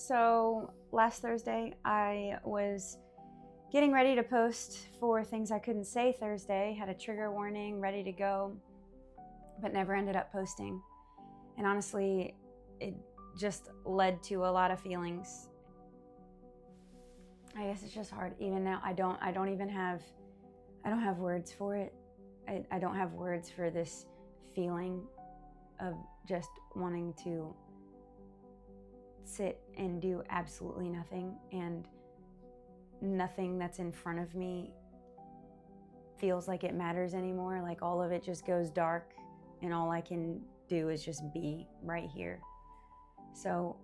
So last Thursday, I was getting ready to post for things I couldn't say Thursday, had a trigger warning ready to go, but never ended up posting. And honestly, it just led to a lot of feelings. I guess it's just hard. Even now, I don't have words for it. I don't have words for this feeling of just wanting to sit and do absolutely nothing, and nothing that's in front of me feels like it matters anymore. Like all of it just goes dark and all I can do is just be right here. So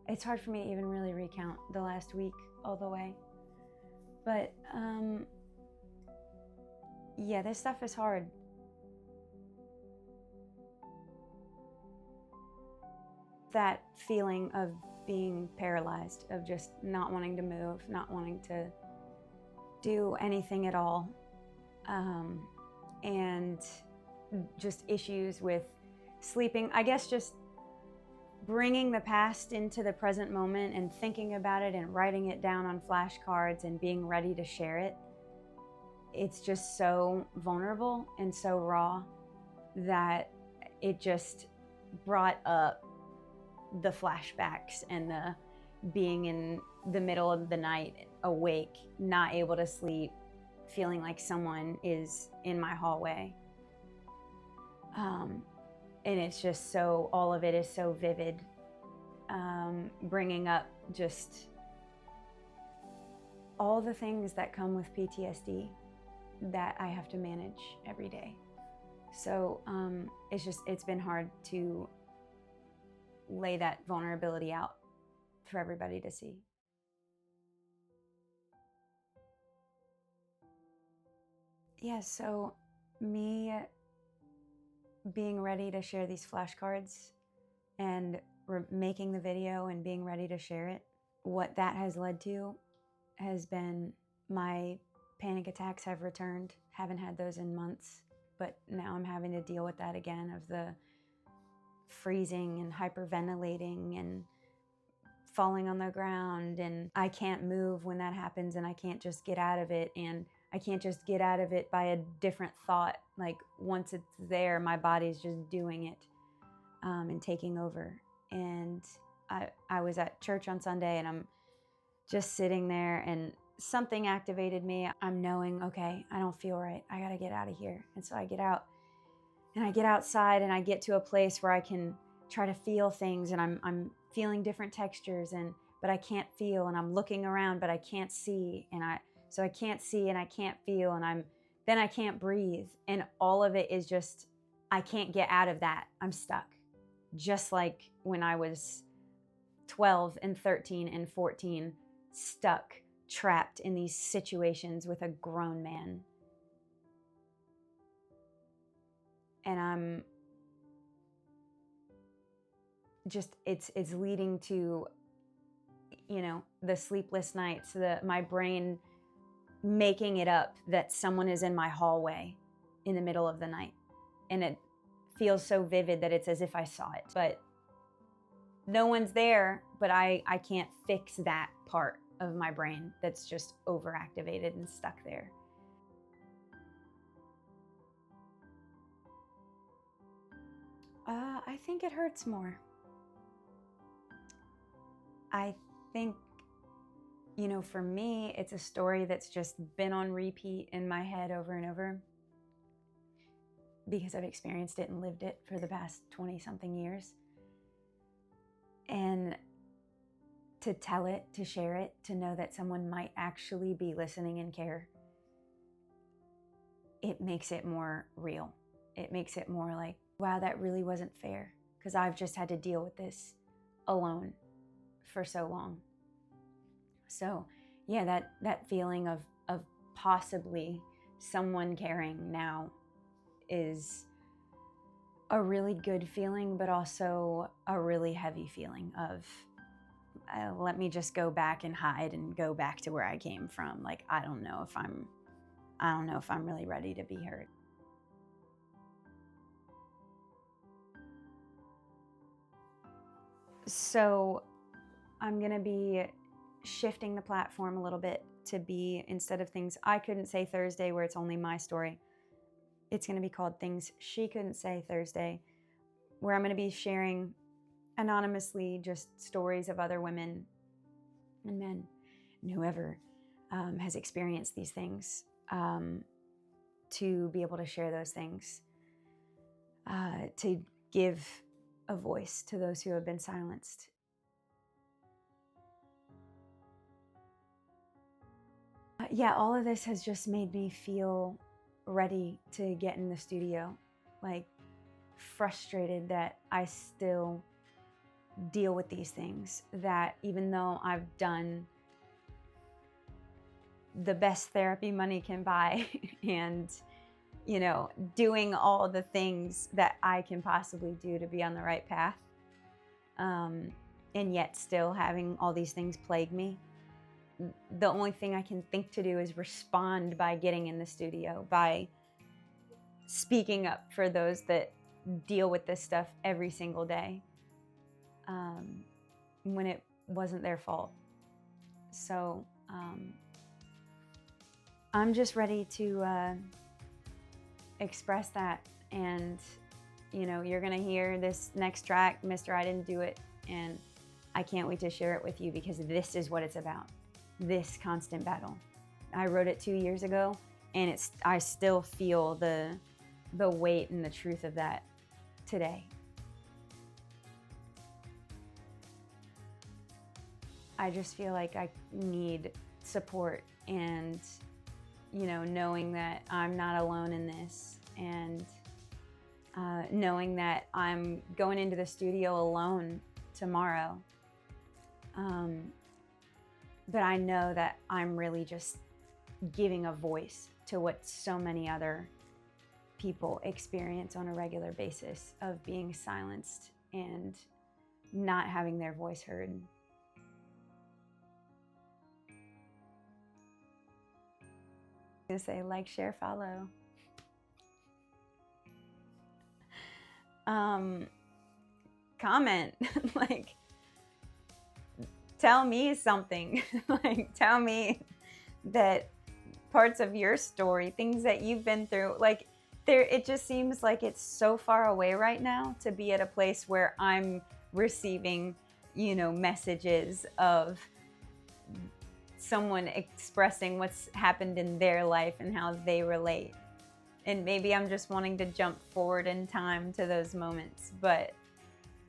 it's hard for me to even really recount the last week all the way. But yeah, this stuff is hard. That feeling of being paralyzed, of just not wanting to move, not wanting to do anything at all, and just issues with sleeping. I guess just bringing the past into the present moment and thinking about it and writing it down on flashcards and being ready to share it. It's just so vulnerable and so raw that it just brought up the flashbacks and the being in the middle of the night, awake, not able to sleep, feeling like someone is in my hallway. And it's just so, all of it is so vivid, bringing up just all the things that come with PTSD that I have to manage every day. So it's been hard to lay that vulnerability out for everybody to see. Yeah, so me being ready to share these flashcards and making the video and being ready to share it, what that has led to has been my panic attacks have returned. Haven't had those in months, but now I'm having to deal with that again, of the freezing and hyperventilating and falling on the ground, and I can't move when that happens, and I can't just get out of it, and I can't just get out of it by a different thought. Like once it's there, my body's just doing it and taking over. And I was at church on Sunday, and I'm just sitting there, and something activated me. I'm knowing, okay, I don't feel right. I gotta get out of here. And so I get out, and I get outside, and I get to a place where I can try to feel things, and I'm feeling different textures, but I can't feel, and I'm looking around, but I can't see, so I can't see and I can't feel, and then I can't breathe, and all of it is just, I can't get out of that. I'm stuck. Just like when I was 12 and 13 and 14, stuck, trapped in these situations with a grown man. And I'm just, it's leading to, the sleepless nights, my brain making it up that someone is in my hallway in the middle of the night. And it feels so vivid that it's as if I saw it, but no one's there, but I can't fix that part of my brain that's just overactivated and stuck there. I think it hurts more. I think, for me, it's a story that's just been on repeat in my head over and over because I've experienced it and lived it for the past 20-something years. And to tell it, to share it, to know that someone might actually be listening and care, it makes it more real. It makes it more like, wow, that really wasn't fair, because I've just had to deal with this alone for so long. So yeah, that feeling of possibly someone caring now is a really good feeling, but also a really heavy feeling of let me just go back and hide and go back to where I came from. Like, I don't know if I'm really ready to be heard. So I'm going to be shifting the platform a little bit to be, instead of Things I Couldn't Say Thursday, where it's only my story, it's going to be called Things She Couldn't Say Thursday, where I'm going to be sharing anonymously just stories of other women and men and whoever has experienced these things, to be able to share those things, to give a voice to those who have been silenced. Yeah, all of this has just made me feel ready to get in the studio, like frustrated that I still deal with these things, that even though I've done the best therapy money can buy and, you know, doing all the things that I can possibly do to be on the right path, and yet still having all these things plague me, the only thing I can think to do is respond by getting in the studio, by speaking up for those that deal with this stuff every single day, when it wasn't their fault. So I'm just ready to express that. And, you know, you're gonna hear this next track, Mr. I Didn't Do It, and I can't wait to share it with you, because this is what it's about, this constant battle. I wrote it 2 years ago, and I still feel the weight and the truth of that today. I just feel like I need support, and, you know, knowing that I'm not alone in this, and knowing that I'm going into the studio alone tomorrow. But I know that I'm really just giving a voice to what so many other people experience on a regular basis, of being silenced and not having their voice heard. I'm gonna say like, share, follow. Comment, like, tell me something. Like, tell me that parts of your story, things that you've been through, like, it just seems like it's so far away right now to be at a place where I'm receiving, you know, messages of someone expressing what's happened in their life and how they relate. And maybe I'm just wanting to jump forward in time to those moments, but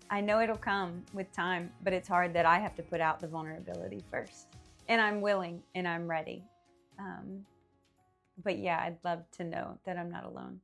I know it'll come with time. But it's hard that I have to put out the vulnerability first, and I'm willing and I'm ready. But yeah, I'd love to know that I'm not alone.